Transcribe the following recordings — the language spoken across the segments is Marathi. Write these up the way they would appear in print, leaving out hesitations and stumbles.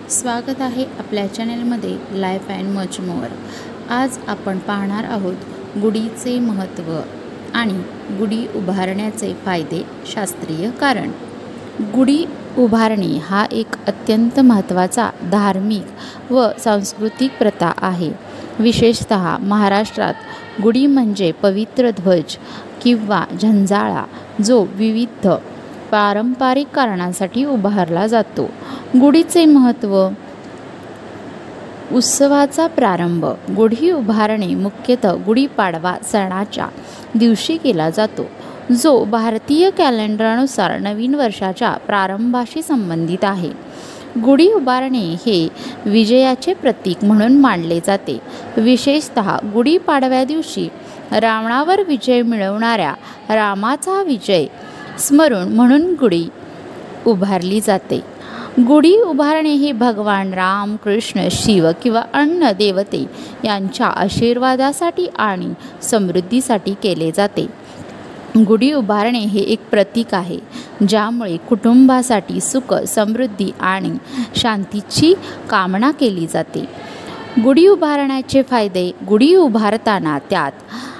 स्वागत आहे आपल्या चॅनलमध्ये लाईफ अँड मच मोर। आज आपण पाहणार आहोत गुढीचे महत्त्व आणि गुढी उभारण्याचे फायदे। शास्त्रीय कारण। गुढी उभारणे हा एक अत्यंत महत्त्वाचा धार्मिक व सांस्कृतिक प्रथा आहे। विशेषतः महाराष्ट्रात गुढी म्हणजे पवित्र ध्वज किंवा झंझाळा जो विविध पारंपरिक कारणांसाठी उभारला जातो। गुढीचे महत्त्व। उत्सवाचा प्रारंभ। गुढी उभारणे मुख्यतः गुढीपाडवा सणाच्या दिवशी केला जातो, जो भारतीय कॅलेंडरनुसार नवीन वर्षाच्या प्रारंभाशी संबंधित आहे। गुढी उभारणे हे विजयाचे प्रतीक म्हणून मानले जाते। विशेषतः गुढीपाडव्या दिवशी रावणावर विजय मिळवणाऱ्या रामाचा विजय स्मरून म्हणून गुढी उभारली जाते। गुढी उभारणे हे भगवान राम, कृष्ण, शिव किंवा अन्य देवते यांच्या आशीर्वादासाठी आणि समृद्धीसाठी केले जाते। गुढी उभारणे हे एक प्रतीक आहे ज्यामुळे कुटुंबासाठी सुख, समृद्धी आणि शांतीची कामना केली जाते। गुढी उभारण्याचे फायदे। गुढी उभारताना त्यात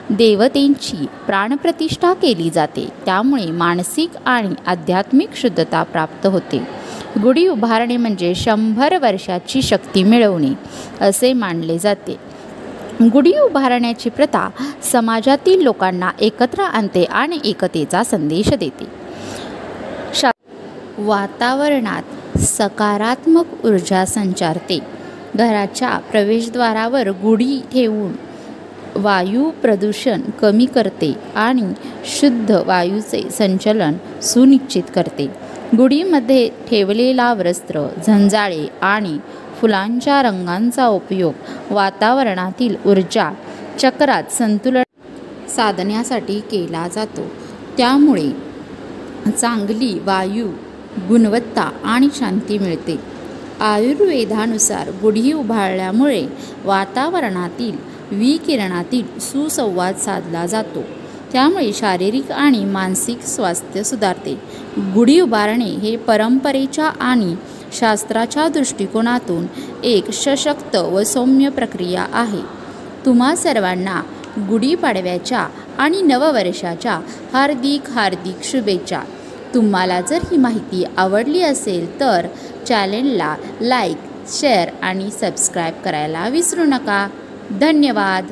देवतेची प्राणप्रतिष्ठा केली जाते, त्यामुळे मानसिक आणि आध्यात्मिक शुद्धता प्राप्त होते। गुढी उभारणे म्हणजे 100 वर्षाची शक्ती मिळवणे असे मानले जाते। गुढी उभारण्याची प्रथा समाजातील लोकांना एकत्र आणते आणि एकतेचा संदेश देते। वातावरणात सकारात्मक ऊर्जा संचारते। घराच्या प्रवेशद्वारावर गुढी ठेवून वायू प्रदूषण कमी करते आणि शुद्ध वायूचे संचलन सुनिश्चित करते। गुढीमध्ये ठेवलेला वस्त्र, झंझाळे आणि फुलांच्या रंगांचा उपयोग वातावरणातील ऊर्जा चक्रात संतुलन साधण्यासाठी केला जातो, त्यामुळे चांगली वायू गुणवत्ता आणि शांती मिळते। आयुर्वेदानुसार गुढी उभारल्यामुळे वातावरणातील विकिरणातील सुसंवाद साधला जातो, त्यामुळे शारीरिक आणि मानसिक स्वास्थ्य सुधारते। गुढी उभारणे हे परंपरेच्या आणि शास्त्राच्या दृष्टिकोनातून एक सशक्त व सौम्य प्रक्रिया आहे। तुम्हा सर्वांना गुढीपाडव्याच्या आणि नववर्षाच्या हार्दिक शुभेच्छा। तुम्हाला जर ही माहिती आवडली असेल तर चॅनेलला लाईक, शेअर आणि सबस्क्राईब करायला विसरू नका। धन्यवाद।